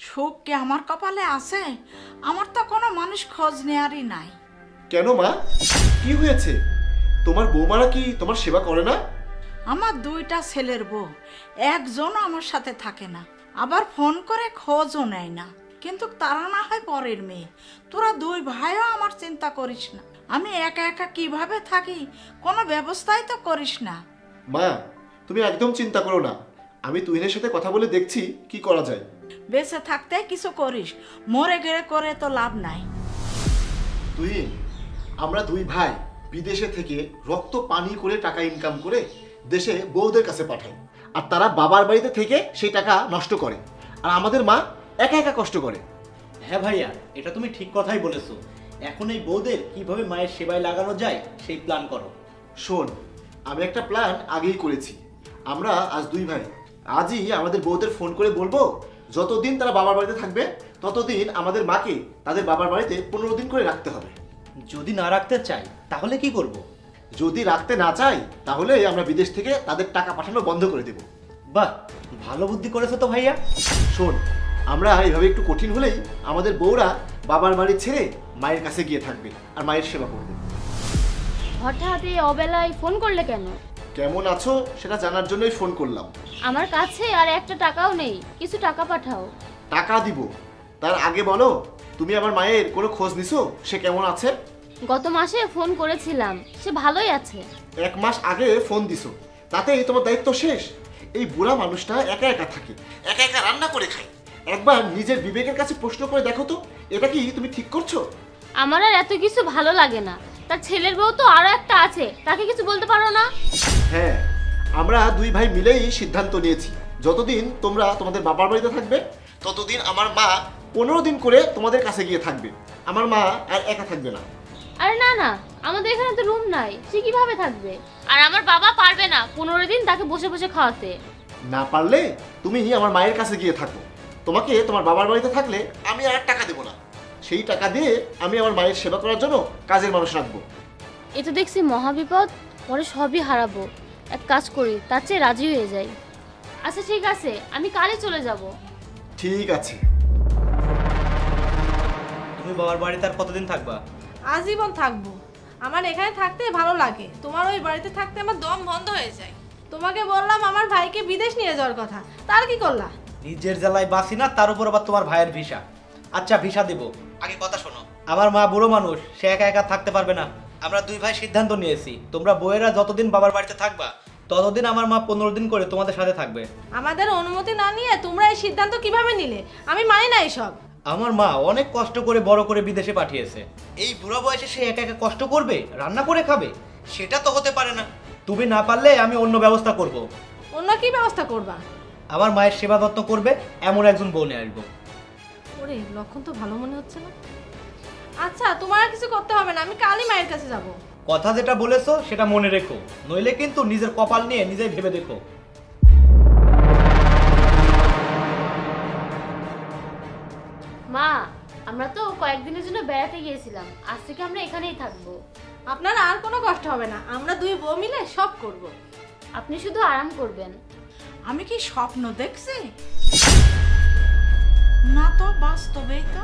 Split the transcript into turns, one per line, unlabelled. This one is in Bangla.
সুখ কি আমার কপালে আছে? আমার তো কোনো মানুষ খোঁজ নেয়ারই নাই।
কেন মা, কি হয়েছে? তোমার বৌমারা কি তোমার সেবা করে না?
আমার দুইটা ছেলের বউ, একজনও আমার সাথে থাকে না, আবার ফোন করে খোঁজও নেয় না। কিন্তু তারা না হয় পরের মেয়ে, তোরা দুই ভাইও আমার চিন্তা করিস না। আমি একা একা কিভাবে থাকি, কোনো ব্যবস্থাই তো করিস না।
মা, তুমি একদম চিন্তা করো না, আমি তুহিনের সাথে কথা বলে দেখছি কি করা যায়।
বেঁচে থাকতে কিছু করিস, মরে গেলে করে তো লাভ নাই।
তুহিন, আমরা দুই ভাই বিদেশে থেকে রক্ত পানি করে টাকা ইনকাম করে দেশে বউদের কাছে পাঠাই, আর তারা বাবার বাড়িতে থেকে সেই টাকা নষ্ট করে, আর আমাদের মা একা একা কষ্ট করে।
হ্যাঁ ভাইয়া, এটা তুমি ঠিক কথাই বলেছো। এখন এই বউদের কিভাবে মায়ের সেবায় লাগানো যায় সেই প্ল্যান করো।
শোন, আমি একটা প্ল্যান আগেই করেছি। আমরা আজ দুই ভাই আজই আমাদের বউদের ফোন করে বলবো, যতদিন তারা বাবার বাড়িতে থাকবে ততদিন আমাদের মাকে তাদের বাবার বাড়িতে 15 দিন করে রাখতে হবে।
যদি না রাখতে চাই তাহলে কি করব?
যদি রাখতে না চাই তাহলে আমরা বিদেশ থেকে তাদের টাকা পাঠানো বন্ধ করে দেব।
বাহ, ভালো বুদ্ধি করেছো তো ভাইয়া।
শোন, আমরা এইভাবে একটু কঠিন হলেই আমাদের বউরা বাবার বাড়ি ছেড়ে মায়ের কাছে গিয়ে থাকবে আর মায়ের সেবা করবে।
হঠাৎ এই অবেলায় ফোন করলে কেন?
কেমন আছো সেটা জানার জন্যই ফোন করলাম।
আমার কাছে আর একটা টাকাও নেই, কিছু টাকা পাঠাও।
টাকা দিব, তার আগে বলো, তুমি আমার মায়ের কোনো খোঁজ নিছো? সে কেমন আছে?
গত মাসে ফোন করেছিলাম, সে ভালোই আছে।
1 মাস আগে ফোন দিছো, তাতেই তোমার দায়িত্ব শেষ? এই বুড়া মানুষটা একা একা থাকে, একা একা রান্না করে খায়। একবার নিজের বিবেকের কাছে প্রশ্ন করে দেখো তো, এটা কি তুমি ঠিক করছো?
আমার আর এত কিছু ভালো লাগে না। তার ছেলের বউ তো আরো একটা আছে, তাকে কিছু বলতে পারো না?
হ্যাঁ, আমরা দুই ভাই মিলেই সিদ্ধান্ত নিয়েছি, যতদিন তোমরা তোমাদের বাবার বাড়িতে থাকবে ততদিন আমার মা 15 দিন করে তোমাদের কাছে গিয়ে থাকবে। আমার মা আর একা থাকবে না।
আরে না না, আমাদের এখানে তো রুম নাই, সে কিভাবে থাকবে? আর আমার বাবা পারবে না 15 দিন তাকে বসে বসে খাওয়াতে।
না পারলে তুমি আমার মায়ের কাছে গিয়ে থাকো। তোমাকে তোমার বাবার বাড়িতে থাকলে আমি আর টাকা দেবো না, সেই টাকা দিয়ে আমি আমার মায়ের সেবা করার জন্য কাজের মানুষ রাখবো।
এ তো দেখছি মহাবিপদ, পরে সবই হারাবো। এক কাজ করি, তার চেয়ে রাজি হয়ে যাই। আচ্ছা ঠিক আছে, আমি কালই চলে যাব।
ঠিক আছে।
তুমি বাবার বাড়িতে আর কতদিন থাকবা?
আজীবন থাকবো। আমার এখানে থাকতে ভালো লাগে, তোমার ওই বাড়িতে থাকতে আমার দম বন্ধ হয়ে যায়। তোমাকে বললাম আমার ভাইকে বিদেশ নিয়ে যাওয়ার কথা, তার কি করলা?
নিজের জেলায় বাসি না, তার উপর আবার তোমার ভাইয়ের ভিসা। আচ্ছা ভিসা দেব, আগে কথা শোনো। আমার মা বুড়ো মানুষ, সে একা একা থাকতে পারবে না। আমরা দুই ভাই সিদ্ধান্ত নিয়েছি, তোমরা বউয়েরা যতদিন বাবার বাড়িতে থাকবা ততদিন আমার মা 15 দিন করে তোমাদের সাথে থাকবে।
আমাদের অনুমতি না নিয়ে তোমরা এই সিদ্ধান্ত কিভাবে নিলে? আমি মানি না এসব।
আমার মা অনেক কষ্ট করে বড় করে বিদেশে পাঠিয়েছে, এই বুড়ো বয়সে সে একা একা কষ্ট করবে, রান্না করে খাবে? সেটা তো হতে পারে না। তুমি না পারলে আমি অন্য ব্যবস্থা করব।
অন্য কি ব্যবস্থা করবা?
আমার মায়ের সেবা যত্ন করবে এমন একজন বউ নিয়ে আসবো।
ওরে, লক্ষণ তো ভালো মনে হচ্ছে না। আচ্ছা, তোমার আর কিছু করতে হবে না, আমি কালই মায়ের কাছে যাব।
কথা যেটা বলেছো সেটা মনে রেখো, নইলে কিন্তু নিজের কপাল নিয়ে নিজেই ভেবে দেখো।
মা, আমরা তো কয়েকদিনের জন্য বেড়াতে গিয়েছিলাম, আজ থেকে আমরা এখানেই থাকবো।
আপনার আর কোনো কষ্ট হবে না, আমরা দুই বউ মিলে সব করব।
আপনি শুধু আরাম করবেন।
আমি কি স্বপ্ন দেখছি? না তো, বাস্তবেই তো।